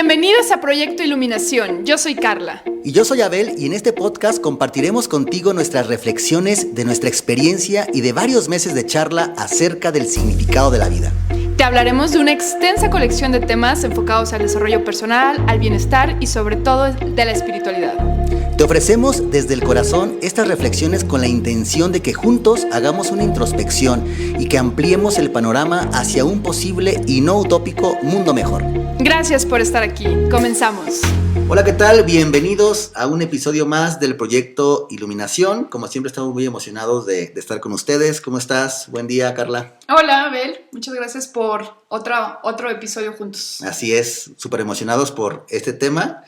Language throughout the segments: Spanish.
Bienvenidos a Proyecto Iluminación. Yo soy Carla. Y yo soy Abel, y en este podcast compartiremos contigo nuestras reflexiones de nuestra experiencia y de varios meses de charla acerca del significado de la vida. Te hablaremos de una extensa colección de temas enfocados al desarrollo personal, al bienestar y sobre todo de la espiritualidad. Te ofrecemos desde el corazón estas reflexiones con la intención de que juntos hagamos una introspección y que ampliemos el panorama hacia un posible y no utópico mundo mejor. Gracias por estar aquí. Comenzamos. Hola, ¿qué tal? Bienvenidos a un episodio más del Proyecto Iluminación. Como siempre, estamos muy emocionados de estar con ustedes. ¿Cómo estás? Buen día, Carla. Hola, Abel. Muchas gracias por otro episodio juntos. Así es, súper emocionados por este tema.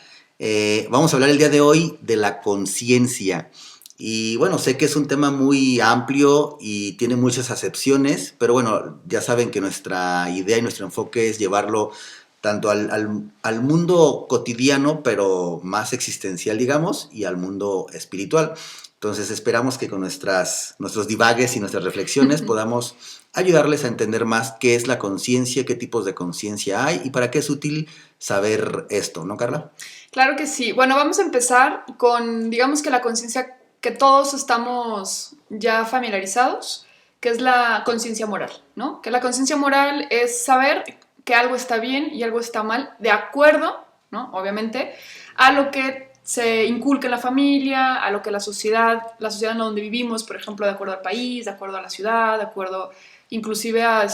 Vamos a hablar el día de hoy de la conciencia. Y bueno, sé que es un tema muy amplio y tiene muchas acepciones, pero bueno, ya saben que nuestra idea y nuestro enfoque es llevarlo tanto al mundo cotidiano, pero más existencial, digamos, y al mundo espiritual. Entonces esperamos que con nuestros divagues y nuestras reflexiones podamos ayudarles a entender más qué es la conciencia, qué tipos de conciencia hay y para qué es útil saber esto, ¿no, Carla? Claro que sí. Bueno, vamos a empezar con, digamos que la conciencia que todos estamos ya familiarizados, que es la conciencia moral, ¿no? Que la conciencia moral es saber que algo está bien y algo está mal, de acuerdo, ¿no? Obviamente, a lo que se inculca en la familia, a lo que la sociedad en donde vivimos, por ejemplo, de acuerdo al país, de acuerdo a la ciudad, de acuerdo inclusive a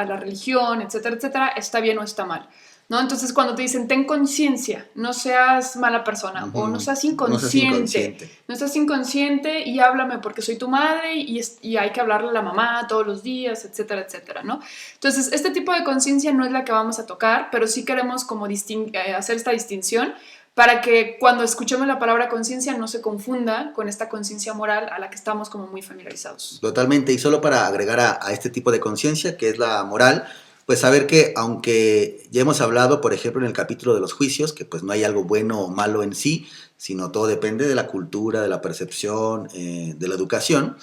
la religión, etcétera, etcétera, está bien o está mal, ¿no? Entonces, cuando te dicen, ten conciencia, no seas mala persona, o no seas inconsciente. No seas inconsciente y háblame porque soy tu madre y hay que hablarle a la mamá todos los días, etcétera, etcétera, ¿no? Entonces, este tipo de conciencia no es la que vamos a tocar, pero sí queremos como hacer esta distinción para que cuando escuchemos la palabra conciencia no se confunda con esta conciencia moral a la que estamos como muy familiarizados. Totalmente, y solo para agregar a este tipo de conciencia, que es la moral, pues saber que aunque ya hemos hablado, por ejemplo, en el capítulo de los juicios, que pues no hay algo bueno o malo en sí, sino todo depende de la cultura, de la percepción, de la educación.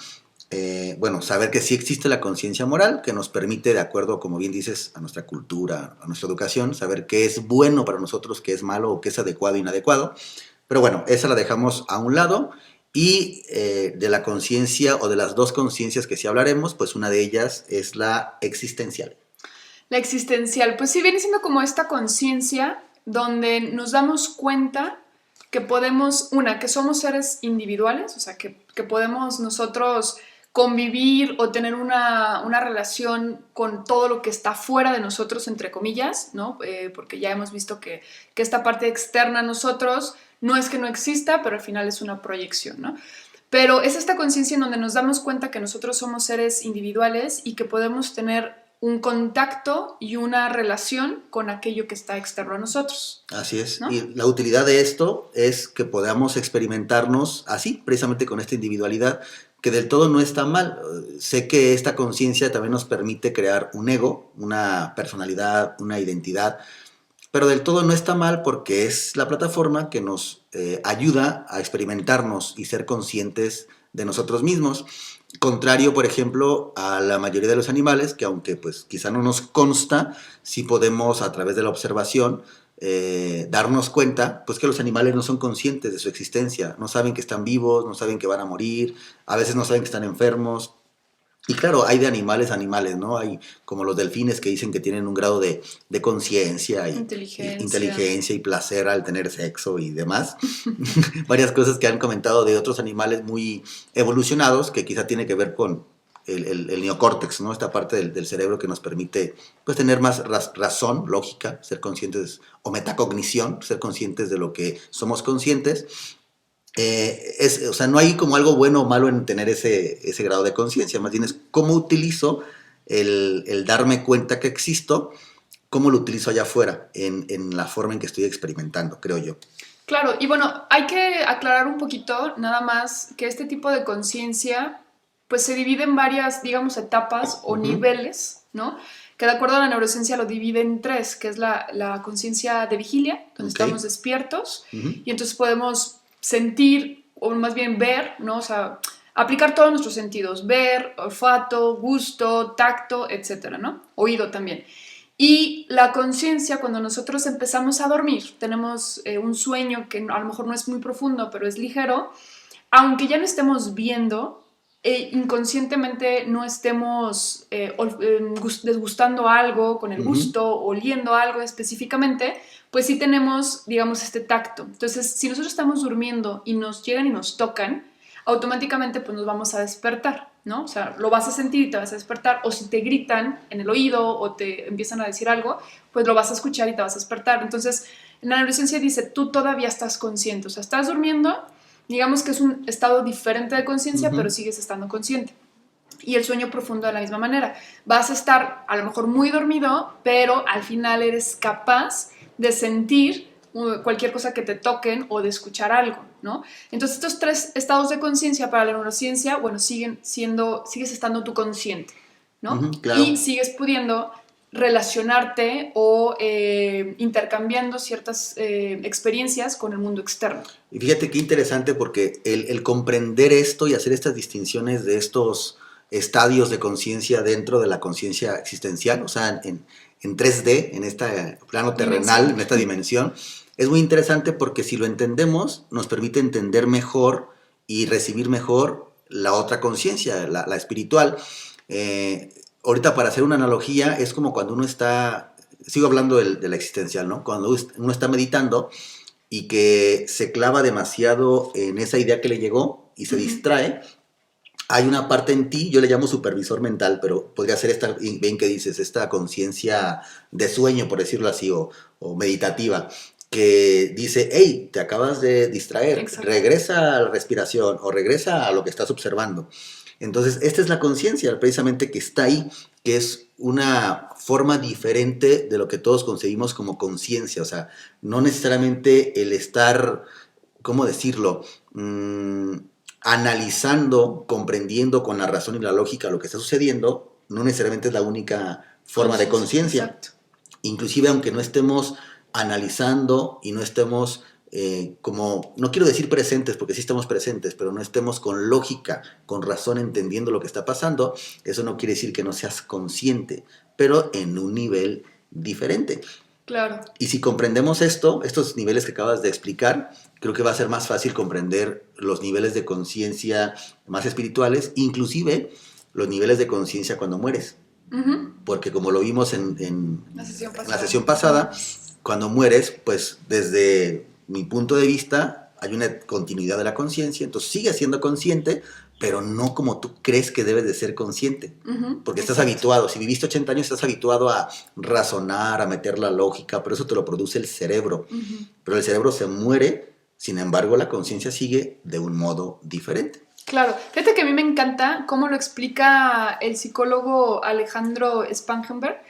Bueno, saber que sí existe la conciencia moral, que nos permite, de acuerdo, como bien dices, a nuestra cultura, a nuestra educación, saber qué es bueno para nosotros, qué es malo o qué es adecuado e inadecuado. Pero bueno, esa la dejamos a un lado. Y de la conciencia o de las dos conciencias que sí hablaremos, pues una de ellas es la existencial. La existencial, pues sí, viene siendo como esta conciencia donde nos damos cuenta que podemos, que somos seres individuales, o sea, que podemos nosotros convivir o tener una relación con todo lo que está fuera de nosotros, entre comillas, ¿no? Porque ya hemos visto que esta parte externa a nosotros no es que no exista, pero al final es una proyección, ¿no? Pero es esta conciencia en donde nos damos cuenta que nosotros somos seres individuales y que podemos tener un contacto y una relación con aquello que está externo a nosotros. Así es, ¿no? Y la utilidad de esto es que podamos experimentarnos así, precisamente con esta individualidad, que del todo no está mal. Sé que esta conciencia también nos permite crear un ego, una personalidad, una identidad, pero del todo no está mal porque es la plataforma que nos ayuda a experimentarnos y ser conscientes de nosotros mismos. Contrario, por ejemplo, a la mayoría de los animales, que aunque pues quizá no nos consta, sí podemos a través de la observación darnos cuenta pues que los animales no son conscientes de su existencia, no saben que están vivos, no saben que van a morir, a veces no saben que están enfermos. Y claro, hay de animales a animales, ¿no? Hay como los delfines que dicen que tienen un grado de conciencia y inteligencia y placer al tener sexo y demás. Varias cosas que han comentado de otros animales muy evolucionados que quizá tiene que ver con el neocórtex, ¿no? Esta parte del cerebro que nos permite pues, tener más razón, lógica, ser conscientes, o metacognición, ser conscientes de lo que somos conscientes. O sea, no hay como algo bueno o malo en tener ese grado de conciencia, más bien es cómo utilizo el darme cuenta que existo, cómo lo utilizo allá afuera, en la forma en que estoy experimentando, creo yo. Claro, y bueno, hay que aclarar un poquito nada más que este tipo de conciencia pues se divide en varias, digamos, etapas o niveles, ¿no? Que de acuerdo a la neurociencia lo divide en tres, que es la conciencia de vigilia, donde estamos despiertos, y entonces podemos sentir, o más bien ver, ¿no? O sea, aplicar todos nuestros sentidos, ver, olfato, gusto, tacto, etcétera, ¿no? Oído también. Y la conciencia, cuando nosotros empezamos a dormir, tenemos un sueño que a lo mejor no es muy profundo, pero es ligero, aunque ya no estemos viendo, inconscientemente no estemos desgustando algo con el Ujú. gusto, oliendo algo específicamente, pues sí tenemos, digamos, este tacto. Entonces, si nosotros estamos durmiendo y nos llegan y nos tocan, automáticamente pues nos vamos a despertar, ¿no? O sea, lo vas a sentir y te vas a despertar, o si te gritan en el oído o te empiezan a decir algo, pues lo vas a escuchar y te vas a despertar. Entonces, en la neurociencia dice, tú todavía estás consciente, o sea, estás durmiendo, digamos que es un estado diferente de conciencia, pero Ujú. sigues estando consciente. Y el sueño profundo de la misma manera. Vas a estar a lo mejor muy dormido, pero al final eres capaz de sentir cualquier cosa que te toquen o de escuchar algo, ¿no? Entonces estos tres estados de conciencia para la neurociencia, bueno, sigues estando tú consciente, ¿no? Ujú, Y claro. sigues pudiendo relacionarte o intercambiando ciertas experiencias con el mundo externo. Y fíjate qué interesante porque el comprender esto y hacer estas distinciones de estos estadios de conciencia dentro de la conciencia existencial, o sea, en 3D, en este plano terrenal, Dimensión. en esta dimensión, es muy interesante porque si lo entendemos, nos permite entender mejor y recibir mejor la otra conciencia, la espiritual. Ahorita para hacer una analogía, es como cuando uno está, sigo hablando de la existencial, ¿no? Cuando uno está meditando, y que se clava demasiado en esa idea que le llegó y se Ujú. distrae, hay una parte en ti, yo le llamo supervisor mental, pero podría ser esta, bien que dices, esta conciencia de sueño, por decirlo así, o meditativa, que dice, hey, te acabas de distraer, Exacto. regresa a la respiración o regresa a lo que estás observando. Entonces, esta es la conciencia precisamente que está ahí, que es una forma diferente de lo que todos concebimos como conciencia, o sea, no necesariamente el estar, ¿cómo decirlo? Analizando, comprendiendo con la razón y la lógica lo que está sucediendo, no necesariamente es la única forma de Conciencia, conciencia. exacto. Inclusive aunque no estemos analizando y no estemos como, no quiero decir presentes, porque sí estamos presentes, pero no estemos con lógica, con razón, entendiendo lo que está pasando, eso no quiere decir que no seas consciente, pero en un nivel diferente. Claro. Y si comprendemos esto, estos niveles que acabas de explicar, creo que va a ser más fácil comprender los niveles de conciencia más espirituales, inclusive los niveles de conciencia cuando mueres. Ujú. Porque como lo vimos La sesión en la pasada. sesión pasada, cuando mueres, pues desde mi punto de vista hay una continuidad de la conciencia, entonces sigues siendo consciente, pero no como tú crees que debes de ser consciente. Ujú. Porque estás Exacto. habituado, si viviste 80 años, estás habituado a razonar, a meter la lógica, pero eso te lo produce el cerebro. Ujú. Pero el cerebro se muere, sin embargo, la conciencia sigue de un modo diferente. Claro, fíjate que a mí me encanta cómo lo explica el psicólogo Alejandro Spangenberg,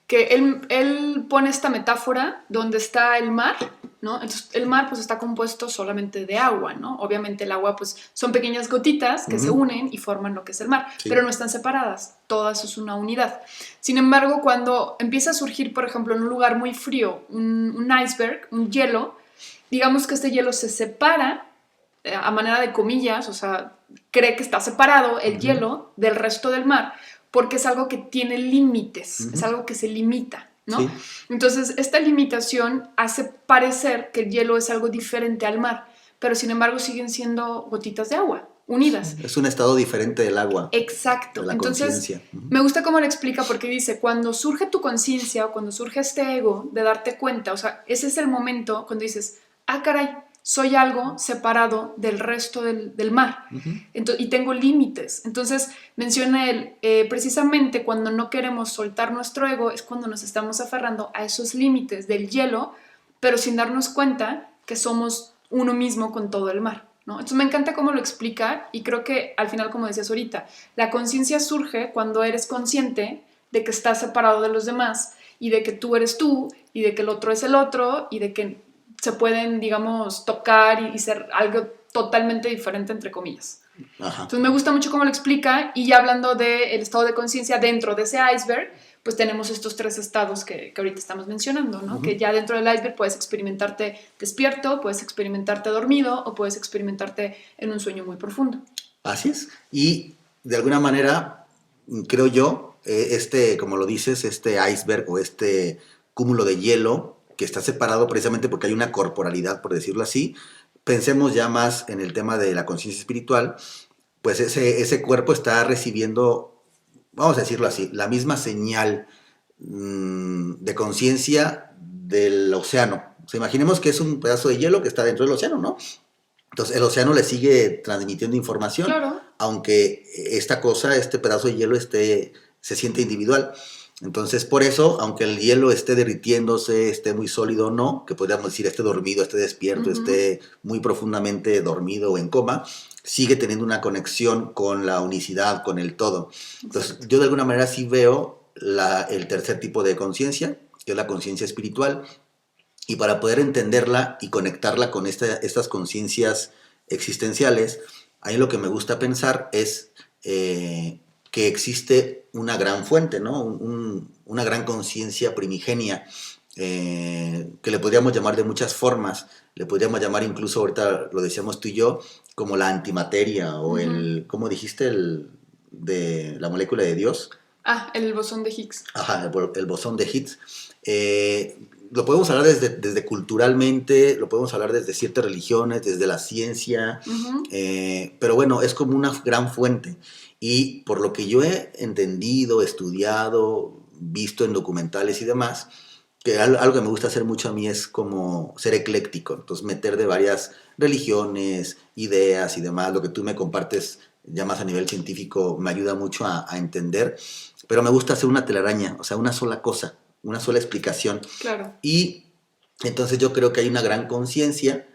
que él pone esta metáfora donde está el mar, ¿no? Entonces, el mar pues está compuesto solamente de agua, ¿no? Obviamente el agua pues son pequeñas gotitas que se Ujú. unen y forman lo que es el mar, pero Sí. no están separadas, todas es una unidad. Sin embargo, cuando empieza a surgir, por ejemplo, en un lugar muy frío, un iceberg, un hielo, digamos que este hielo se separa a manera de comillas, o sea, cree que está separado el Ujú. hielo del resto del mar porque es algo que tiene límites, es Ujú. algo que se limita, ¿no? Sí. Entonces, esta limitación hace parecer que el hielo es algo diferente al mar, pero sin embargo siguen siendo gotitas de agua, unidas. Es un estado diferente del agua, de Exacto. la Entonces, conciencia. Ujú. me gusta cómo lo explica porque dice, cuando surge tu conciencia o cuando surge este ego de darte cuenta, o sea, ese es el momento cuando dices, ah, caray, soy algo separado del resto del mar Ujú. y tengo límites. Entonces menciona él, precisamente cuando no queremos soltar nuestro ego es cuando nos estamos aferrando a esos límites del hielo, pero sin darnos cuenta que somos uno mismo con todo el mar, ¿no? Entonces me encanta cómo lo explica y creo que al final, como decías ahorita, la conciencia surge cuando eres consciente de que estás separado de los demás y de que tú eres tú y de que el otro es el otro y de que se pueden, digamos, tocar y ser algo totalmente diferente, entre comillas. Ajá. Entonces me gusta mucho cómo lo explica y ya hablando del estado de conciencia dentro de ese iceberg, pues tenemos estos tres estados que ahorita estamos mencionando, ¿no? Que Ujú. ya dentro del iceberg puedes experimentarte despierto, puedes experimentarte dormido o puedes experimentarte en un sueño muy profundo. Así es. Y de alguna manera, creo yo, como lo dices, este iceberg o este cúmulo de hielo que está separado precisamente porque hay una corporalidad, por decirlo así. Pensemos ya más en el tema de la conciencia espiritual, pues ese cuerpo está recibiendo, vamos a decirlo así, la misma señal de conciencia del océano. O sea, imaginemos que es un pedazo de hielo que está dentro del océano, ¿no? Entonces el océano le sigue transmitiendo información, Claro. aunque esta cosa, este pedazo de hielo se siente individual. Entonces, por eso, aunque el hielo esté derritiéndose, esté muy sólido o no, que podríamos decir esté dormido, esté despierto, esté muy profundamente dormido o en coma, sigue teniendo una conexión con la unicidad, con el todo. Entonces, yo de alguna manera sí veo el tercer tipo de conciencia, que es la conciencia espiritual, y para poder entenderla y conectarla con estas conciencias existenciales, a mí lo que me gusta pensar es que existe una gran fuente, ¿no? Una gran conciencia primigenia, que le podríamos llamar de muchas formas. Le podríamos llamar incluso, ahorita lo decíamos tú y yo, como la antimateria o ¿cómo dijiste? De la molécula de Dios. El bosón de Higgs. Ajá, el bosón de Higgs. Lo podemos hablar desde culturalmente, lo podemos hablar desde ciertas religiones, desde la ciencia, pero bueno, es como una gran fuente. Y por lo que yo he entendido, estudiado, visto en documentales y demás, que algo que me gusta hacer mucho a mí es como ser ecléctico, entonces meter de varias religiones, ideas y demás, lo que tú me compartes ya más a nivel científico me ayuda mucho a entender, pero me gusta hacer una telaraña, o sea, una sola cosa, una sola explicación. Claro. Y entonces yo creo que hay una gran conciencia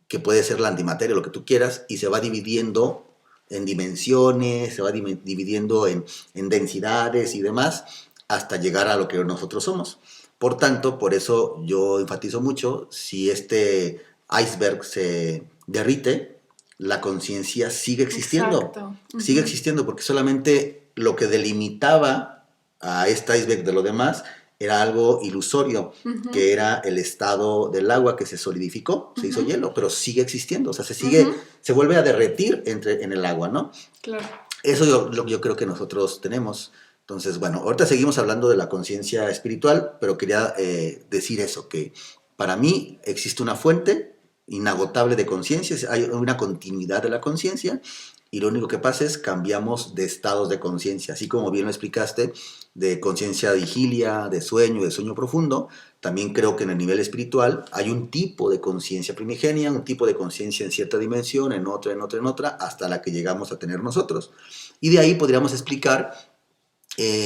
que puede ser la antimateria, lo que tú quieras, y se va dividiendo en dimensiones, se va dividiendo en densidades y demás, hasta llegar a lo que nosotros somos. Por tanto, por eso yo enfatizo mucho, si este iceberg se derrite, la conciencia sigue existiendo. Exacto. Sigue existiendo porque solamente lo que delimitaba a este iceberg de lo demás era algo ilusorio, que era el estado del agua que se solidificó, se hizo hielo, pero sigue existiendo, o sea, se vuelve a derretir en el agua, ¿no? Claro. Eso yo creo que nosotros tenemos. Entonces, bueno, ahorita seguimos hablando de la conciencia espiritual, pero quería decir eso, que para mí existe una fuente inagotable de conciencia, hay una continuidad de la conciencia, y lo único que pasa es cambiamos de estados de conciencia, así como bien lo explicaste, de conciencia de vigilia, de sueño profundo. También creo que en el nivel espiritual hay un tipo de conciencia primigenia, un tipo de conciencia en cierta dimensión, en otra, hasta la que llegamos a tener nosotros. Y de ahí podríamos explicar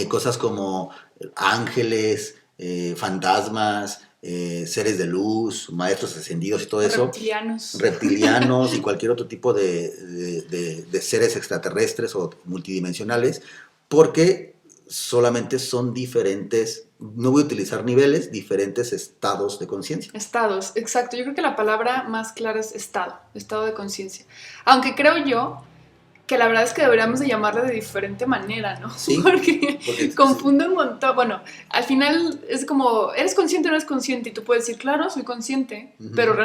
cosas como ángeles, fantasmas, seres de luz, maestros ascendidos y todo eso. Reptilianos y cualquier otro tipo de seres extraterrestres o multidimensionales, porque solamente son diferentes, no voy a utilizar niveles, diferentes estados de conciencia. Estados, exacto. Yo creo que la palabra más clara es estado de conciencia. Aunque creo yo que la verdad es que deberíamos de llamarla de diferente manera, ¿no? Sí, porque confunde un montón. Bueno, al final es como, ¿eres consciente o no eres consciente? Y tú puedes decir, claro, soy consciente, pero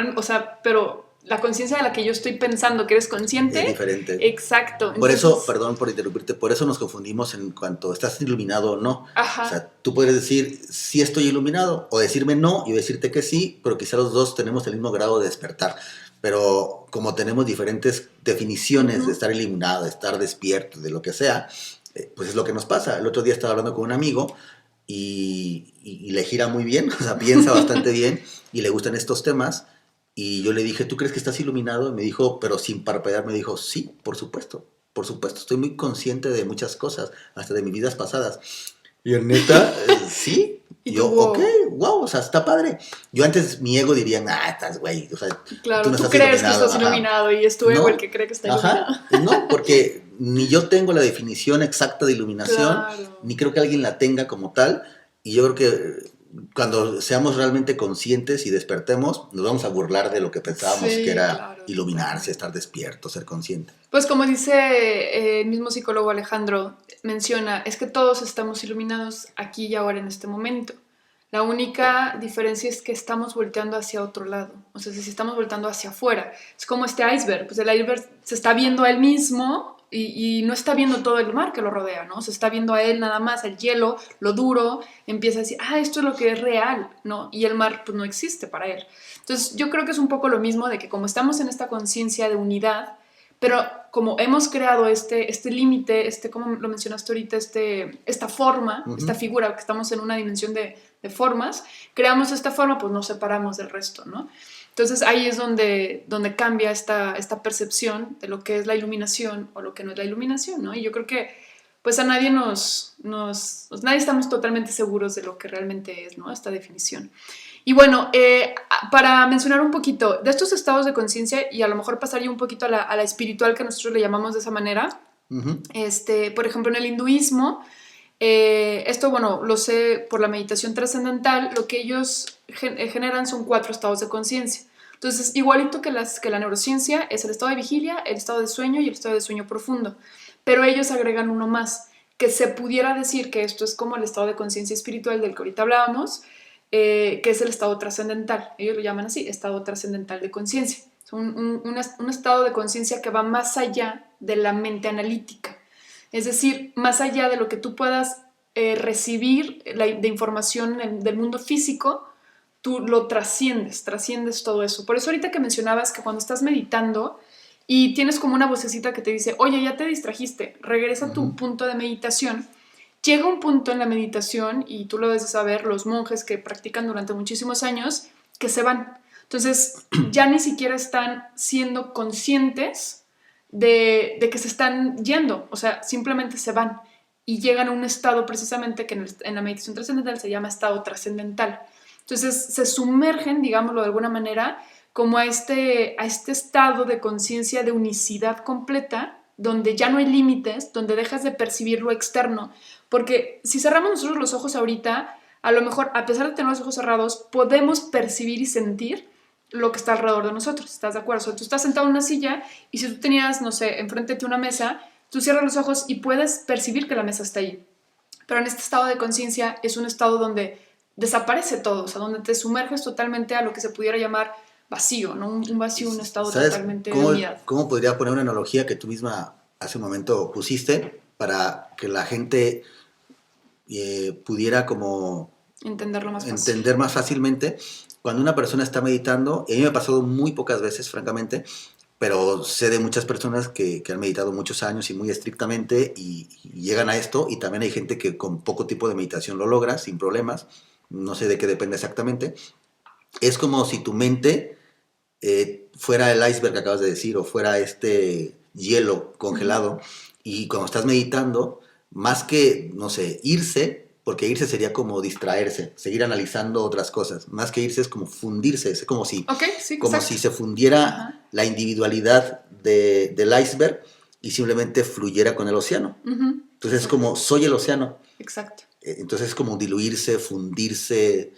la conciencia de la que yo estoy pensando que eres consciente es diferente. Exacto. Por eso, perdón por interrumpirte, por eso nos confundimos en cuanto estás iluminado o no. Ajá. O sea, tú puedes decir sí estoy iluminado o decirme no y decirte que sí, pero quizá los dos tenemos el mismo grado de despertar. Pero como tenemos diferentes definiciones de estar iluminado, de estar despierto, de lo que sea, pues es lo que nos pasa. El otro día estaba hablando con un amigo y le gira muy bien, o sea, piensa bastante bien y le gustan estos temas. Y yo le dije, ¿tú crees que estás iluminado? Y me dijo, pero sin parpadear, me dijo, sí, por supuesto, estoy muy consciente de muchas cosas, hasta de mis vidas pasadas. Y en neta, sí. Y yo, ok, wow, o sea, está padre. Yo antes, mi ego diría, estás güey, o sea, claro, tú no tú estás crees iluminado. que estás iluminado y es tu ego el que cree que está iluminado. No, porque ni yo tengo la definición exacta de iluminación, ni creo que alguien la tenga como tal, y yo creo que cuando seamos realmente conscientes y despertemos, nos vamos a burlar de lo que pensábamos que era iluminarse, estar despierto, ser consciente. Pues como dice el mismo psicólogo Alejandro, menciona, es que todos estamos iluminados aquí y ahora en este momento. La única diferencia es que estamos volteando hacia otro lado. O sea, si estamos volteando hacia afuera, es como este iceberg. Pues el iceberg se está viendo a él mismo y no está viendo todo el mar que lo rodea, ¿no? Se está viendo a él nada más, el hielo, lo duro, empieza a decir, esto es lo que es real, ¿no? Y el mar pues no existe para él. Entonces yo creo que es un poco lo mismo de que como estamos en esta conciencia de unidad, pero como hemos creado este límite, como lo mencionaste ahorita, esta forma, esta figura, que estamos en una dimensión de formas, creamos esta forma, pues nos separamos del resto, ¿no? Entonces ahí es donde cambia esta percepción de lo que es la iluminación o lo que no es la iluminación, ¿no? Y yo creo que pues a nadie pues nadie estamos totalmente seguros de lo que realmente es, ¿no? Esta definición. Y bueno, para mencionar un poquito de estos estados de conciencia y a lo mejor pasaría un poquito a la espiritual que nosotros le llamamos de esa manera, por ejemplo en el hinduismo, esto bueno, lo sé por la meditación trascendental, lo que ellos generan son 4 estados de conciencia. Entonces, igualito que la neurociencia, es el estado de vigilia, el estado de sueño y el estado de sueño profundo. Pero ellos agregan uno más, que se pudiera decir que esto es como el estado de conciencia espiritual del que ahorita hablábamos, que es el estado trascendental. Ellos lo llaman así, estado trascendental de conciencia. Es un estado de conciencia que va más allá de la mente analítica. Es decir, más allá de lo que tú puedas recibir de información del mundo físico, tú lo trasciendes todo eso. Por eso ahorita que mencionabas que cuando estás meditando y tienes como una vocecita que te dice, oye, ya te distrajiste, regresa a tu punto de meditación. Llega un punto en la meditación, y tú lo debes de saber, los monjes que practican durante muchísimos años, que se van. Entonces, ya ni siquiera están siendo conscientes de que se están yendo, o sea, simplemente se van y llegan a un estado precisamente que en la meditación trascendental se llama estado trascendental. Entonces, se sumergen, digámoslo de alguna manera, como a este estado de conciencia de unicidad completa, donde ya no hay límites, donde dejas de percibir lo externo. Porque si cerramos nosotros los ojos ahorita, a lo mejor, a pesar de tener los ojos cerrados, podemos percibir y sentir lo que está alrededor de nosotros. ¿Estás de acuerdo? O sea, tú estás sentado en una silla y si tú tenías, no sé, enfrente de ti una mesa, tú cierras los ojos y puedes percibir que la mesa está ahí. Pero en este estado de conciencia es un estado donde desaparece todo, o sea, donde te sumerges totalmente a lo que se pudiera llamar vacío, ¿no? Un vacío, un estado totalmente de unidad. ¿Cómo podría poner una analogía que tú misma hace un momento pusiste para que la gente pudiera como entenderlo más fácil. Entender más fácilmente? Cuando una persona está meditando, y a mí me ha pasado muy pocas veces, francamente, pero sé de muchas personas que han meditado muchos años y muy estrictamente y llegan a esto, y también hay gente que con poco tipo de meditación lo logra sin problemas, no sé de qué depende exactamente. Es como si tu mente fuera el iceberg que acabas de decir, o fuera este hielo congelado, y cuando estás meditando, más que, no sé, irse, porque irse sería como distraerse, seguir analizando otras cosas, más que irse es como fundirse, es como si, si se fundiera la individualidad del iceberg y simplemente fluyera con el océano. Entonces es como, soy el océano. Exacto. Entonces es como diluirse, fundirse,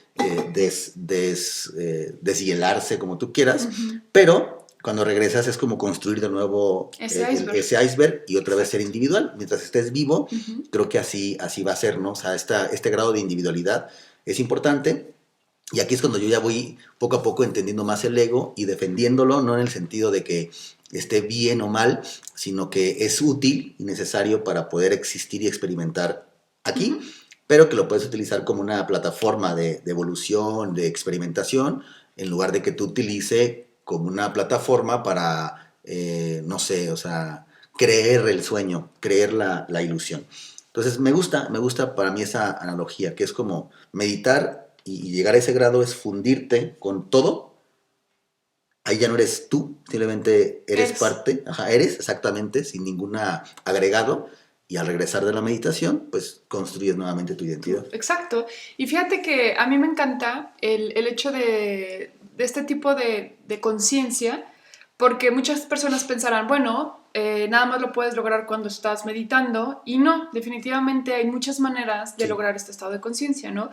deshielarse, como tú quieras, pero cuando regresas es como construir de nuevo ese iceberg y otra vez ser individual. Mientras estés vivo, creo que así va a ser, ¿no? O sea, este grado de individualidad es importante, y aquí es cuando yo ya voy poco a poco entendiendo más el ego y defendiéndolo, no en el sentido de que esté bien o mal, sino que es útil y necesario para poder existir y experimentar aquí, pero que lo puedes utilizar como una plataforma de evolución, de experimentación, en lugar de que tú utilice como una plataforma para, no sé, o sea, creer el sueño, creer la ilusión. Entonces me gusta para mí esa analogía, que es como meditar y llegar a ese grado es fundirte con todo. Ahí ya no eres tú, simplemente eres parte, eres exactamente, sin ningún agregado. Y al regresar de la meditación, pues construyes nuevamente tu identidad. Exacto. Y fíjate que a mí me encanta el hecho de este tipo de conciencia, porque muchas personas pensarán, bueno, nada más lo puedes lograr cuando estás meditando, y no, definitivamente hay muchas maneras de lograr este estado de conciencia, ¿no?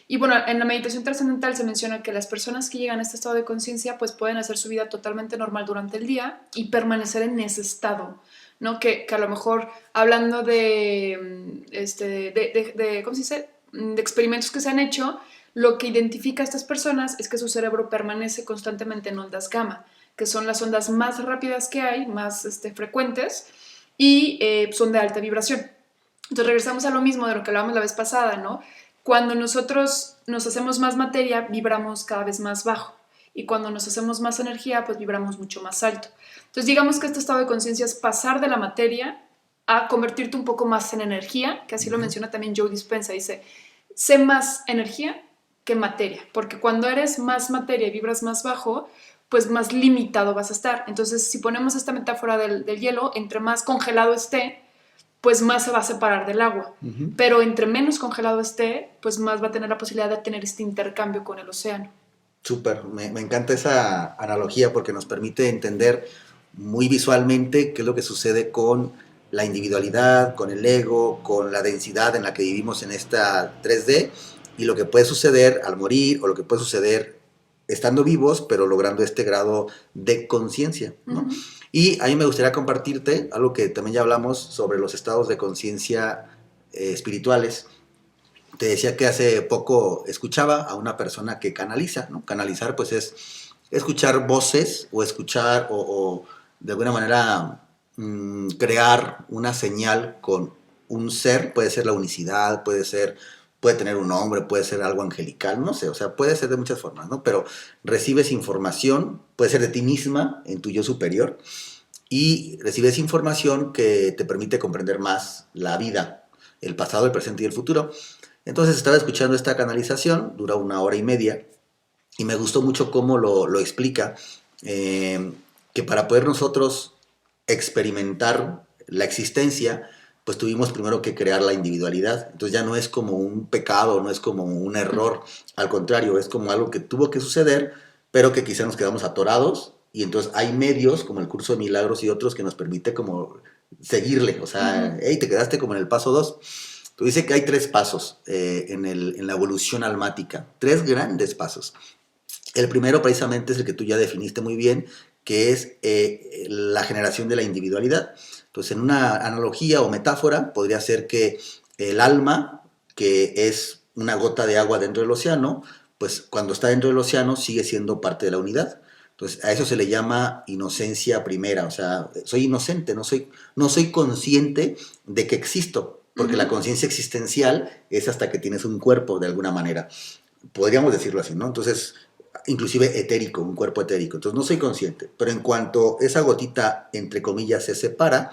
Y bueno, en la meditación trascendental se menciona que las personas que llegan a este estado de conciencia pues pueden hacer su vida totalmente normal durante el día y permanecer en ese estado, ¿no? Que a lo mejor hablando de ¿cómo se dice? De experimentos que se han hecho, lo que identifica a estas personas es que su cerebro permanece constantemente en ondas gamma, que son las ondas más rápidas que hay, más frecuentes, y son de alta vibración. Entonces regresamos a lo mismo de lo que hablábamos la vez pasada, ¿no? Cuando nosotros nos hacemos más materia, vibramos cada vez más bajo. Y cuando nos hacemos más energía, pues vibramos mucho más alto. Entonces digamos que este estado de conciencia es pasar de la materia a convertirte un poco más en energía, que así lo menciona también Joe Dispenza, dice, sé más energía que materia, porque cuando eres más materia y vibras más bajo, pues más limitado vas a estar. Entonces, si ponemos esta metáfora del hielo, entre más congelado esté, pues más se va a separar del agua. Pero entre menos congelado esté, pues más va a tener la posibilidad de tener este intercambio con el océano. Súper, me encanta esa analogía porque nos permite entender muy visualmente qué es lo que sucede con la individualidad, con el ego, con la densidad en la que vivimos en esta 3D y lo que puede suceder al morir o lo que puede suceder estando vivos, pero logrando este grado de conciencia, ¿no? Y a mí me gustaría compartirte algo que también ya hablamos sobre los estados de conciencia espirituales. Te decía que hace poco escuchaba a una persona que canaliza, ¿no? Canalizar pues es escuchar voces o escuchar o de alguna manera crear una señal con un ser, puede ser la unicidad, puede tener un nombre, puede ser algo angelical, no sé, o sea, puede ser de muchas formas, ¿no? Pero recibes información, puede ser de ti misma, en tu yo superior, y recibes información que te permite comprender más la vida, el pasado, el presente y el futuro. Entonces estaba escuchando esta canalización, dura 1 hora y media, y me gustó mucho cómo lo explica, que para poder nosotros experimentar la existencia, pues tuvimos primero que crear la individualidad. Entonces ya no es como un pecado, no es como un error, al contrario, es como algo que tuvo que suceder, pero que quizá nos quedamos atorados, y entonces hay medios como el Curso de Milagros y otros que nos permite como seguirle, o sea, hey, te quedaste como en el paso 2. Tú dices que hay 3 pasos en la evolución almática, 3 grandes pasos. El primero precisamente es el que tú ya definiste muy bien, que es la generación de la individualidad. Entonces, en una analogía o metáfora, podría ser que el alma, que es una gota de agua dentro del océano, pues cuando está dentro del océano sigue siendo parte de la unidad. Entonces, a eso se le llama inocencia primera, o sea, soy inocente, no soy consciente de que existo, porque la conciencia existencial es hasta que tienes un cuerpo, de alguna manera. Podríamos decirlo así, ¿no? Entonces, inclusive etérico, un cuerpo etérico. Entonces no soy consciente, pero en cuanto esa gotita, entre comillas, se separa,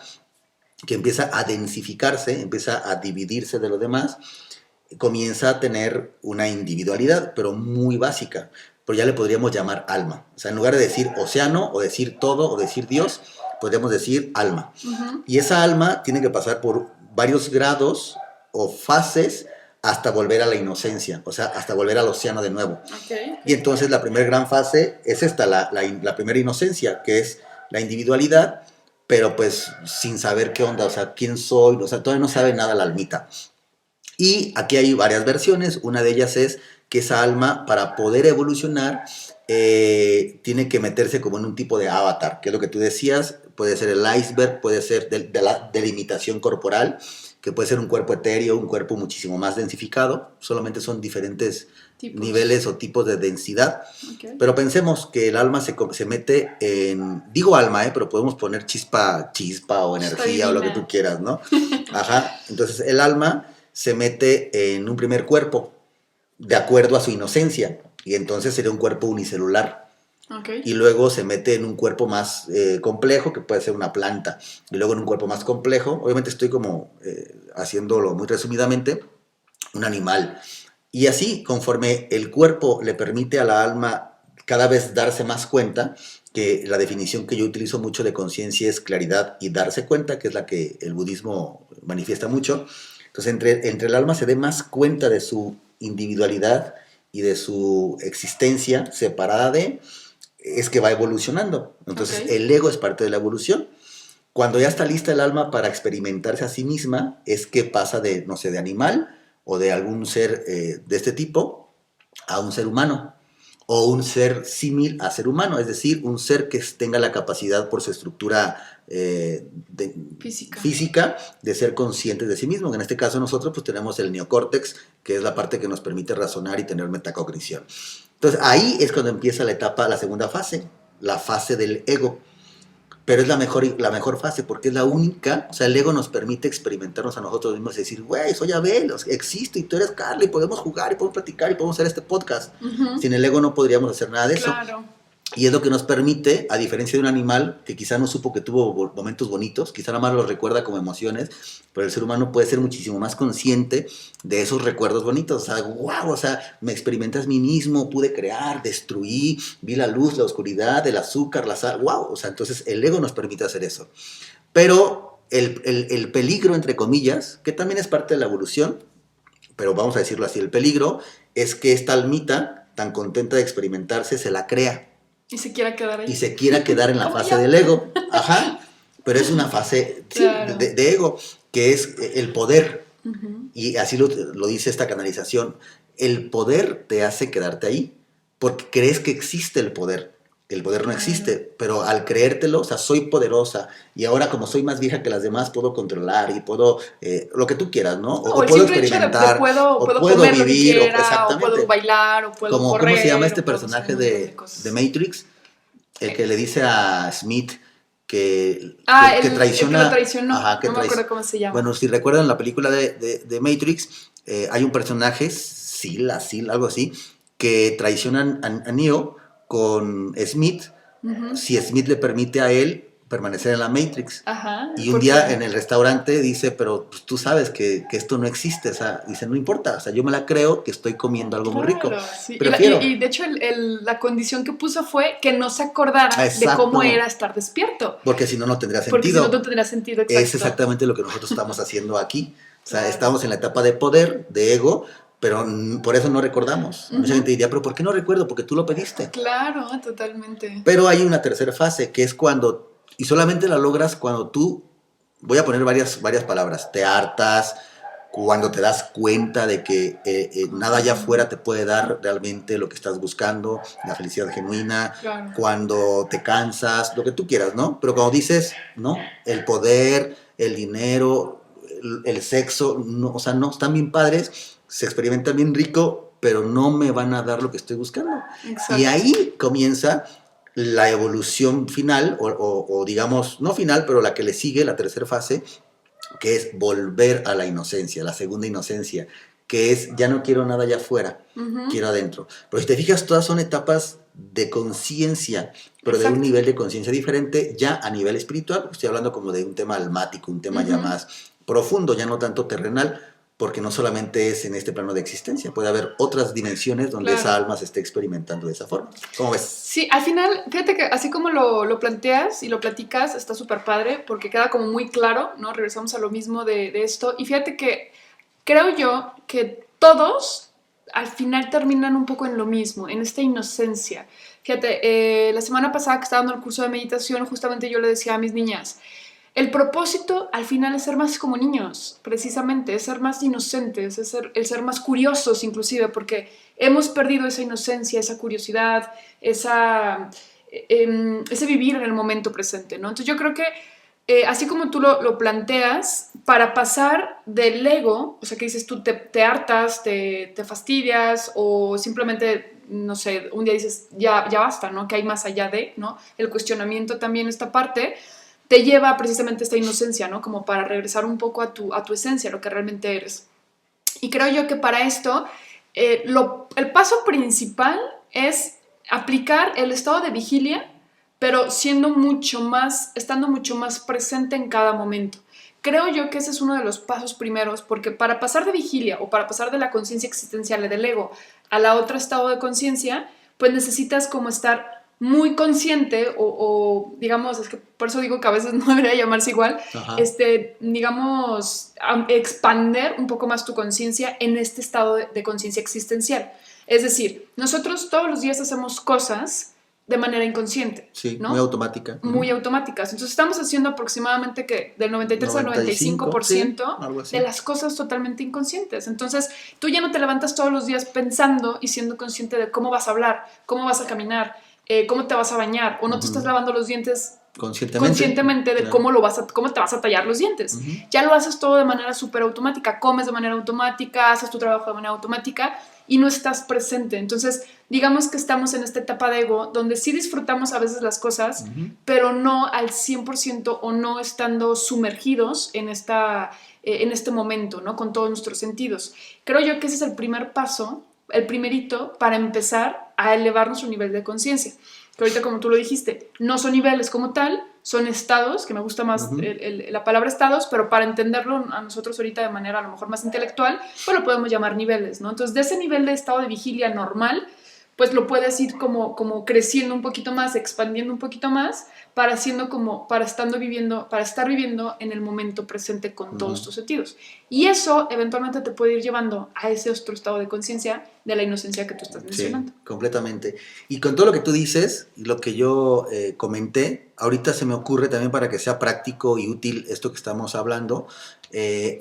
que empieza a densificarse, empieza a dividirse de lo demás, comienza a tener una individualidad, pero muy básica, pero ya le podríamos llamar alma. O sea, en lugar de decir océano, o decir todo, o decir Dios, podríamos decir alma. Y esa alma tiene que pasar por varios grados o fases hasta volver a la inocencia, o sea, hasta volver al océano de nuevo. Okay. Y entonces la primera gran fase es esta, la primera inocencia, que es la individualidad, pero pues sin saber qué onda, o sea, quién soy, o sea, todavía no sabe nada la almita. Y aquí hay varias versiones, una de ellas es que esa alma, para poder evolucionar, tiene que meterse como en un tipo de avatar, que es lo que tú decías, puede ser el iceberg, puede ser de la delimitación corporal, que puede ser un cuerpo etéreo, un cuerpo muchísimo más densificado, solamente son diferentes niveles o tipos de densidad. Okay. Pero pensemos que el alma se mete en, digo alma, pero podemos poner chispa o energía o lo que tú quieras, ¿no? Ajá, entonces el alma se mete en un primer cuerpo, de acuerdo a su inocencia, y entonces sería un cuerpo unicelular. Okay. Y luego se mete en un cuerpo más complejo, que puede ser una planta, y luego en un cuerpo más complejo, obviamente estoy como haciéndolo muy resumidamente, un animal. Y así, conforme el cuerpo le permite a la alma cada vez darse más cuenta, que la definición que yo utilizo mucho de conciencia es claridad y darse cuenta, que es la que el budismo manifiesta mucho. Entonces, entre el alma se dé más cuenta de su individualidad y de su existencia separada de, es que va evolucionando. Entonces, okay, el ego es parte de la evolución. Cuando ya está lista el alma para experimentarse a sí misma, es que pasa de, no sé, de animal o de algún ser de este tipo a un ser humano, o un ser símil a ser humano, es decir, un ser que tenga la capacidad por su estructura física de ser conscientes de sí mismo. En este caso nosotros pues tenemos el neocórtex, que es la parte que nos permite razonar y tener metacognición. Entonces ahí es cuando empieza la etapa, la segunda fase, la fase del ego. pero es la mejor fase porque es la única, o sea, el ego nos permite experimentarnos a nosotros mismos y decir, güey, soy Abel, existo y tú eres Carly, podemos jugar y podemos platicar y podemos hacer este podcast. Sin el ego no podríamos hacer nada de eso. Claro. Y es lo que nos permite, a diferencia de un animal que quizá no supo que tuvo momentos bonitos, quizá nada más los recuerda como emociones, pero el ser humano puede ser muchísimo más consciente de esos recuerdos bonitos. O sea, wow, o sea, me experimenté a mí mismo, pude crear, destruí, vi la luz, la oscuridad, el azúcar, la sal, wow. O sea, entonces el ego nos permite hacer eso. Pero el peligro, entre comillas, que también es parte de la evolución, pero vamos a decirlo así, el peligro es que esta almita, tan contenta de experimentarse, se la crea. Y se quiera quedar ahí. Y se quiera quedar en la fase del ego. Ajá. Pero es una fase claro. de ego, que es el poder. Y así lo dice esta canalización. El poder te hace quedarte ahí, porque crees que existe el poder. El poder no existe, pero al creértelo, o sea, soy poderosa y ahora como soy más vieja que las demás puedo controlar y puedo, lo que tú quieras, ¿no? O puedo experimentar, puedo comer vivir, lo que quiera, o puedo bailar, o puedo correr. ¿Cómo se llama este personaje de Matrix? El que le dice a Smith que traiciona. El que lo traicionó, ajá, no me acuerdo cómo se llama. Bueno, si recuerdan la película de Matrix, hay un personaje, Sil, algo así, que traiciona a Neo con Smith, si Smith le permite a él permanecer en la Matrix. Ajá, y un día en el restaurante dice, pero pues, tú sabes que esto no existe, o sea, dice, no importa, o sea, yo me la creo que estoy comiendo algo muy rico. Sí. Prefiero. Y de hecho la condición que puso fue que no se acordara de cómo era estar despierto. Porque si no, no tendría sentido. Porque si no, no tendría sentido, exacto. Es exactamente lo que nosotros estamos haciendo aquí. O sea, estamos en la etapa de poder, de ego, pero por eso no recordamos. Mucha gente diría, pero ¿por qué no recuerdo? Porque tú lo pediste. Claro, totalmente. Pero hay una tercera fase, que es cuando, y solamente la logras cuando tú, voy a poner varias palabras, te hartas, cuando te das cuenta de que nada allá afuera te puede dar realmente lo que estás buscando, la felicidad genuina, cuando te cansas, lo que tú quieras, ¿no? Pero cuando dices, ¿no? El poder, el dinero, el sexo, no, o sea, no, están bien padres, se experimentan bien rico, pero no me van a dar lo que estoy buscando. Exacto. Y ahí comienza la evolución final, o digamos, no final, pero la que le sigue, la tercera fase, que es volver a la inocencia, la segunda inocencia, que es, ya no quiero nada allá afuera, quiero adentro. Pero si te fijas, todas son etapas de conciencia, pero de un nivel de conciencia diferente, ya a nivel espiritual, estoy hablando como de un tema almático, un tema ya más profundo, ya no tanto terrenal, porque no solamente es en este plano de existencia, puede haber otras dimensiones donde esa alma se esté experimentando de esa forma. ¿Cómo ves? Sí, al final, fíjate que así como lo planteas y lo platicas, está súper padre, porque queda como muy claro, ¿no? Regresamos a lo mismo de esto, y fíjate que creo yo que todos al final terminan un poco en lo mismo, en esta inocencia. Fíjate, la semana pasada que estaba dando el curso de meditación, justamente yo le decía a mis niñas, el propósito al final es ser más como niños, precisamente, es ser más inocentes, es el ser más curiosos inclusive, porque hemos perdido esa inocencia, esa curiosidad, ese vivir en el momento presente, ¿no? Entonces yo creo que así como tú lo planteas, para pasar del ego, o sea que dices tú te hartas, te fastidias o simplemente, no sé, un día dices ya basta, ¿no? Que hay más allá de, ¿no? El cuestionamiento también, esta parte te lleva precisamente a esta inocencia, ¿no? Como para regresar un poco a tu esencia, lo que realmente eres. Y creo yo que para esto, el paso principal es aplicar el estado de vigilia, pero estando mucho más presente en cada momento. Creo yo que ese es uno de los pasos primeros, porque para pasar de vigilia o para pasar de la conciencia existencial del ego a la otra estado de conciencia, pues necesitas como estar muy consciente o digamos, es que por eso digo que a veces no debería llamarse igual, digamos, expander un poco más tu conciencia en este estado de conciencia existencial. Es decir, nosotros todos los días hacemos cosas de manera inconsciente. Sí, ¿no? Muy automática. Muy automáticas. Entonces estamos haciendo aproximadamente que del 93 al 95% de las cosas totalmente inconscientes. Entonces tú ya no te levantas todos los días pensando y siendo consciente de cómo vas a hablar, cómo vas a caminar, cómo te vas a bañar, o no te estás lavando los dientes conscientemente de cómo te vas a tallar los dientes. Ya lo haces todo de manera súper automática, comes de manera automática, haces tu trabajo de manera automática, y no estás presente. Entonces, digamos que estamos en esta etapa de ego donde sí disfrutamos a veces las cosas, pero no al 100% o no estando sumergidos en este momento, ¿no? Con todos nuestros sentidos. Creo yo que ese es el primer paso, el primerito para empezar a elevar nuestro nivel de conciencia. Que ahorita, como tú lo dijiste, no son niveles como tal, son estados, que me gusta más la palabra estados, pero para entenderlo a nosotros ahorita de manera a lo mejor más intelectual, pues lo podemos llamar niveles, ¿no? Entonces, de ese nivel de estado de vigilia normal, pues lo puedes ir como creciendo un poquito más, expandiendo un poquito más, para estar viviendo en el momento presente con todos tus sentidos. Y eso eventualmente te puede ir llevando a ese otro estado de conciencia de la inocencia que tú estás mencionando. Sí, completamente. Y con todo lo que tú dices, y lo que yo comenté, ahorita se me ocurre también para que sea práctico y útil esto que estamos hablando.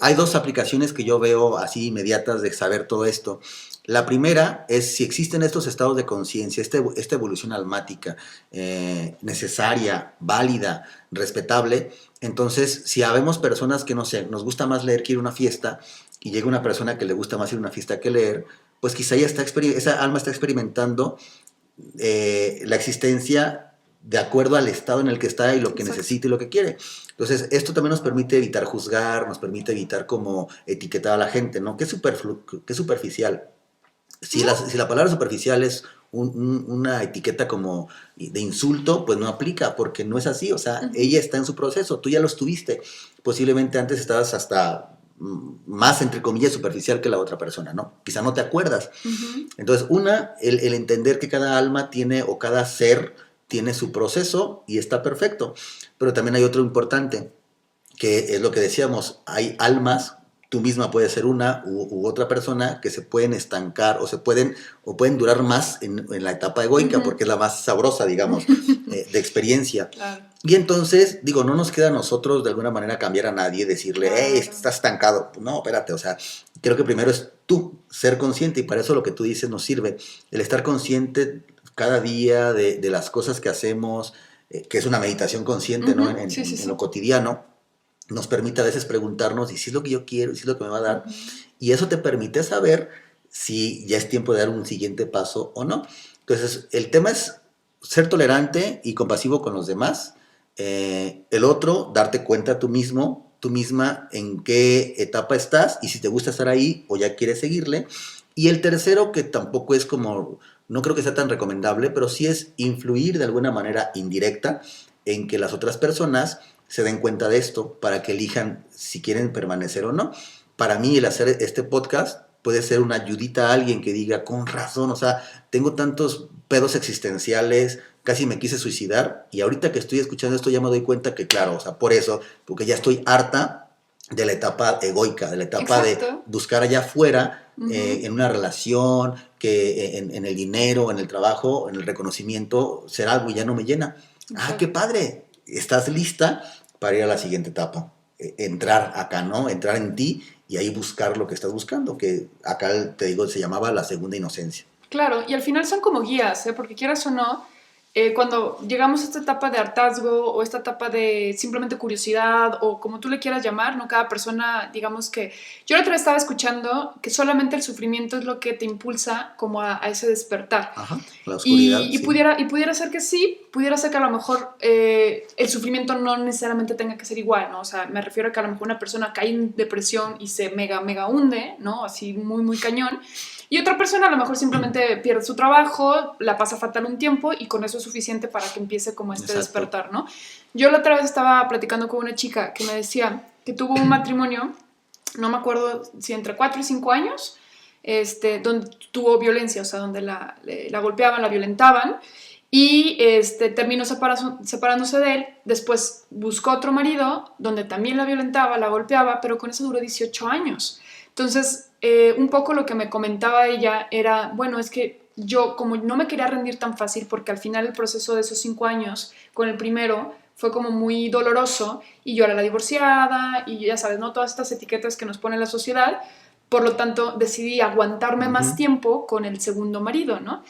Hay dos aplicaciones que yo veo así inmediatas de saber todo esto. La primera es si existen estos estados de conciencia, esta evolución almática necesaria, válida, respetable. Entonces, si habemos personas que, no sé, nos gusta más leer que ir a una fiesta y llega una persona que le gusta más ir a una fiesta que leer, pues quizá esa alma está experimentando la existencia de acuerdo al estado en el que está y lo que necesita y lo que quiere. Entonces, esto también nos permite evitar juzgar, nos permite evitar como etiquetar a la gente, ¿no? ¿Qué superficial? Si la palabra superficial es una etiqueta como de insulto, pues no aplica, porque no es así. O sea, ella está en su proceso, tú ya lo estuviste. Posiblemente antes estabas hasta más, entre comillas, superficial que la otra persona, ¿no? Quizá no te acuerdas. Entonces, el entender que cada alma tiene, o cada ser tiene su proceso y está perfecto. Pero también hay otro importante, que es lo que decíamos, hay almas, tú misma puedes ser una u otra persona, que se pueden estancar o pueden durar más en la etapa egoica, porque es la más sabrosa, digamos, de experiencia. Claro. Y entonces, digo, no nos queda a nosotros de alguna manera cambiar a nadie, decirle, hey, estás estancado. No, espérate, o sea, creo que primero es tú ser consciente, y para eso lo que tú dices nos sirve. El estar consciente cada día de las cosas que hacemos, que es una meditación consciente, ¿no? En lo cotidiano, nos permite a veces preguntarnos, ¿y si es lo que yo quiero? ¿Y si es lo que me va a dar? Y eso te permite saber si ya es tiempo de dar un siguiente paso o no. Entonces, el tema es ser tolerante y compasivo con los demás. El otro, darte cuenta tú mismo, tú misma, en qué etapa estás y si te gusta estar ahí o ya quieres seguirle. Y el tercero, que tampoco es como, no creo que sea tan recomendable, pero sí es influir de alguna manera indirecta en que las otras personas se den cuenta de esto para que elijan si quieren permanecer o no. Para mí, el hacer este podcast puede ser una ayudita a alguien que diga, con razón, o sea, tengo tantos pedos existenciales, casi me quise suicidar, y ahorita que estoy escuchando esto ya me doy cuenta que, claro, o sea, por eso, porque ya estoy harta de la etapa egoica, de la etapa de buscar allá afuera, en una relación, que en el dinero, en el trabajo, en el reconocimiento, ser algo y ya no me llena. Ah, qué padre, estás lista para ir a la siguiente etapa, entrar acá, ¿no? Entrar en ti y ahí buscar lo que estás buscando, que acá, te digo, se llamaba la segunda inocencia. Claro, y al final son como guías, porque quieras o no, cuando llegamos a esta etapa de hartazgo o esta etapa de simplemente curiosidad o como tú le quieras llamar, ¿no? Cada persona, digamos que... Yo la otra vez estaba escuchando que solamente el sufrimiento es lo que te impulsa como a ese despertar. Ajá, la oscuridad, y pudiera ser que sí, pudiera ser que a lo mejor el sufrimiento no necesariamente tenga que ser igual, ¿no? O sea, me refiero a que a lo mejor una persona cae en depresión y se mega hunde, ¿no? Así muy, muy cañón. Y otra persona a lo mejor simplemente pierde su trabajo, la pasa fatal un tiempo y con eso es suficiente para que empiece como despertar, ¿no? Yo la otra vez estaba platicando con una chica que me decía que tuvo un matrimonio, no me acuerdo si entre 4 y 5 años, donde tuvo violencia, o sea, donde la golpeaban, la violentaban, y terminó separándose de él. Después buscó otro marido donde también la violentaba, la golpeaba, pero con eso duró 18 años. Entonces, un poco lo que me comentaba ella era, bueno, es que yo como no me quería rendir tan fácil, porque al final el proceso de esos 5 años con el primero fue como muy doloroso, y yo era la divorciada, y ya sabes, ¿no? Todas estas etiquetas que nos pone la sociedad. Por lo tanto, decidí aguantarme más tiempo con el segundo marido, ¿no?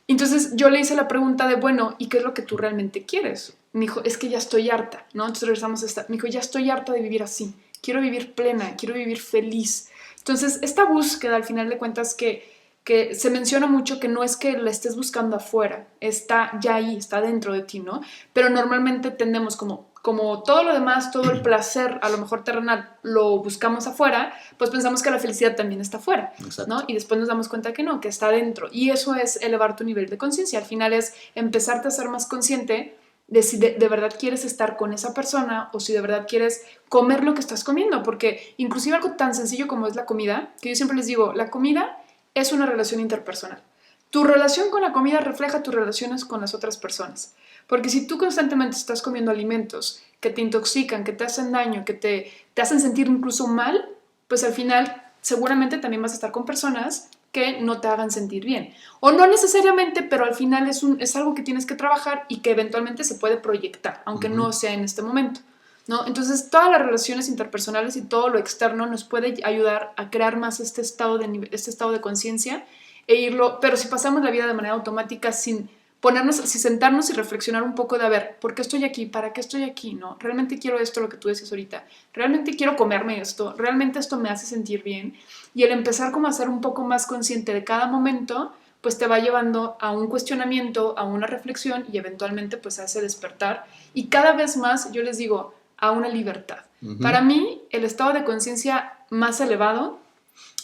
Entonces yo le hice la pregunta de, bueno, ¿y qué es lo que tú realmente quieres? Me dijo, es que ya estoy harta, ¿no? Entonces regresamos a esta. Me dijo, ya estoy harta de vivir así. Quiero vivir plena, quiero vivir feliz. Entonces, esta búsqueda, al final de cuentas, que que se menciona mucho que no es que la estés buscando afuera, está ya ahí, está dentro de ti, ¿no? Pero normalmente tendemos como todo lo demás, todo el placer, a lo mejor terrenal, lo buscamos afuera, pues pensamos que la felicidad también está afuera, Exacto. ¿no? Y después nos damos cuenta que no, que está dentro. Y eso es elevar tu nivel de conciencia. Al final es empezarte a ser más consciente de si de verdad quieres estar con esa persona o si de verdad quieres comer lo que estás comiendo. Porque inclusive algo tan sencillo como es la comida, que yo siempre les digo, la comida es una relación interpersonal. Tu relación con la comida refleja tus relaciones con las otras personas. Porque si tú constantemente estás comiendo alimentos que te intoxican, que te hacen daño, que te hacen sentir incluso mal, pues al final seguramente también vas a estar con personas que no te hagan sentir bien. O no necesariamente, pero al final es algo que tienes que trabajar y que eventualmente se puede proyectar, aunque no sea en este momento, ¿no? Entonces, todas las relaciones interpersonales y todo lo externo nos puede ayudar a crear más este estado de conciencia e irlo, pero si pasamos la vida de manera automática sin ponernos, sin sentarnos y reflexionar un poco de, a ver, ¿por qué estoy aquí? ¿Para qué estoy aquí? ¿No? ¿Realmente quiero esto, lo que tú decías ahorita? ¿Realmente quiero comerme esto? ¿Realmente esto me hace sentir bien? Y el empezar como a ser un poco más consciente de cada momento, pues te va llevando a un cuestionamiento, a una reflexión y eventualmente pues a ese despertar. Y cada vez más, yo les digo, a una libertad. Para mí, el estado de conciencia más elevado,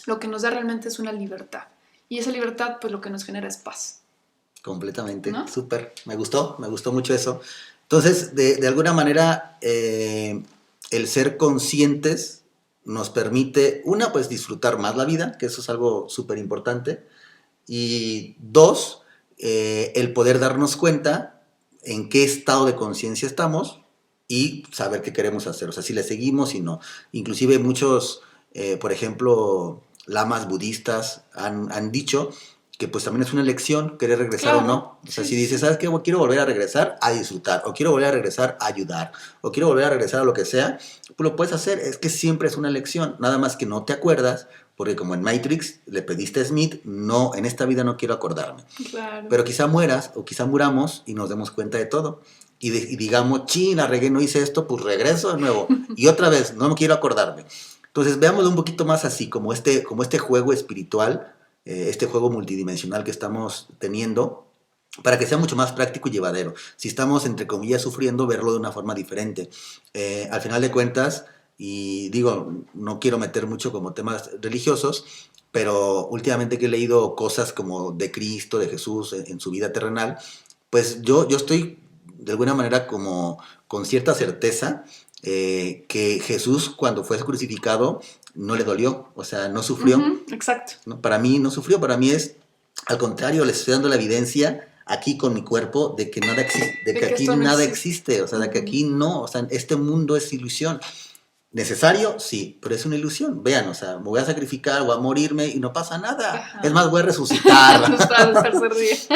lo que nos da realmente es una libertad. Y esa libertad, pues lo que nos genera es paz. Completamente, ¿No? súper. Me gustó mucho eso. Entonces, de alguna manera, el ser conscientes nos permite, una, pues disfrutar más la vida, que eso es algo súper importante. Y dos, el poder darnos cuenta en qué estado de conciencia estamos y saber qué queremos hacer. O sea, si le seguimos y no. Inclusive muchos, por ejemplo, lamas budistas han dicho que pues también es una elección querer regresar o no. O sea, si dices, ¿sabes qué? Quiero volver a regresar a disfrutar, o quiero volver a regresar a ayudar, o quiero volver a regresar a lo que sea, pues lo puedes hacer. Es que siempre es una elección, nada más que no te acuerdas, porque como en Matrix le pediste a Smith, no, en esta vida no quiero acordarme. Claro. Pero quizá mueras o quizá muramos y nos demos cuenta de todo. Y digamos, la regué, no hice esto, pues regreso de nuevo. Y otra vez, no me quiero acordarme. Entonces veámoslo un poquito más así, como este juego espiritual, este juego multidimensional que estamos teniendo, para que sea mucho más práctico y llevadero. Si estamos, entre comillas, sufriendo, verlo de una forma diferente. Al final de cuentas, y digo, no quiero meter mucho como temas religiosos, pero últimamente que he leído cosas como de Cristo, de Jesús en su vida terrenal, pues yo estoy de alguna manera como con cierta certeza que Jesús cuando fue crucificado no le dolió, o sea, no sufrió. Exacto. ¿No? Para mí no sufrió, para mí es, al contrario, les estoy dando la evidencia aquí con mi cuerpo de que nada existe, de que aquí nada existe, o sea, de que aquí no, o sea, este mundo es ilusión. ¿Necesario? Sí, pero es una ilusión. Vean, o sea, me voy a sacrificar, voy a morirme y no pasa nada. Ajá. Es más, voy a resucitar.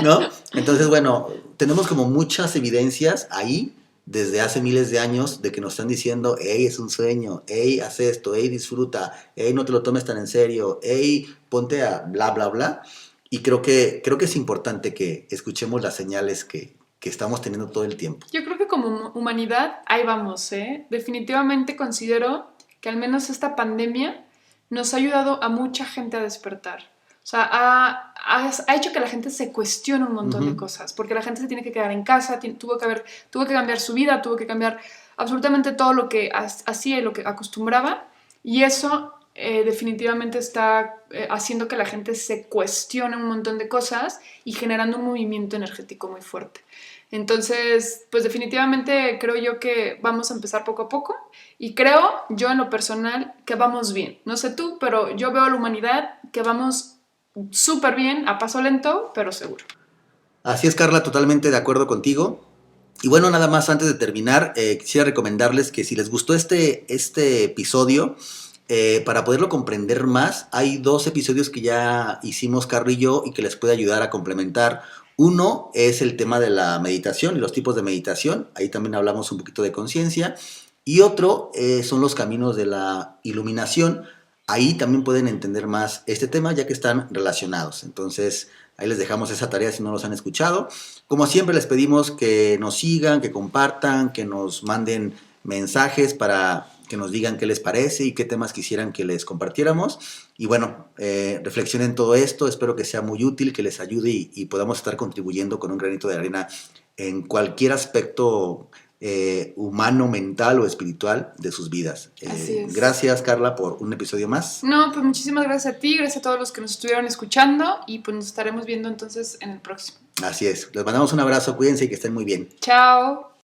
¿No? Entonces, bueno, tenemos como muchas evidencias ahí desde hace miles de años de que nos están diciendo, hey, es un sueño, hey, haz esto, hey, disfruta, hey, no te lo tomes tan en serio, hey, ponte a bla, bla, bla. Y creo que es importante que escuchemos las señales que estamos teniendo todo el tiempo. Yo creo que como humanidad, ahí vamos, ¿eh? Definitivamente considero que al menos esta pandemia nos ha ayudado a mucha gente a despertar. O sea, ha hecho que la gente se cuestione un montón de cosas, porque la gente se tiene que quedar en casa, tuvo que cambiar su vida, tuvo que cambiar absolutamente todo lo que hacía y lo que acostumbraba, y eso definitivamente está haciendo que la gente se cuestione un montón de cosas y generando un movimiento energético muy fuerte. Entonces, pues definitivamente creo yo que vamos a empezar poco a poco y creo yo en lo personal que vamos bien. No sé tú, pero yo veo a la humanidad que vamos súper bien, a paso lento, pero seguro. Así es, Carla, totalmente de acuerdo contigo. Y bueno, nada más antes de terminar, quisiera recomendarles que si les gustó este episodio, para poderlo comprender más, hay 2 episodios que ya hicimos Carla y yo y que les puede ayudar a complementar. Uno es el tema de la meditación y los tipos de meditación, ahí también hablamos un poquito de conciencia. Y otro son los caminos de la iluminación, ahí también pueden entender más este tema ya que están relacionados. Entonces, ahí les dejamos esa tarea si no los han escuchado. Como siempre les pedimos que nos sigan, que compartan, que nos manden mensajes para que nos digan qué les parece y qué temas quisieran que les compartiéramos. Y bueno, reflexionen todo esto, espero que sea muy útil, que les ayude y podamos estar contribuyendo con un granito de arena en cualquier aspecto humano, mental o espiritual de sus vidas. Así es. Gracias, Carla, por un episodio más. No, pues muchísimas gracias a ti, gracias a todos los que nos estuvieron escuchando y pues nos estaremos viendo entonces en el próximo. Así es, les mandamos un abrazo, cuídense y que estén muy bien. Chao.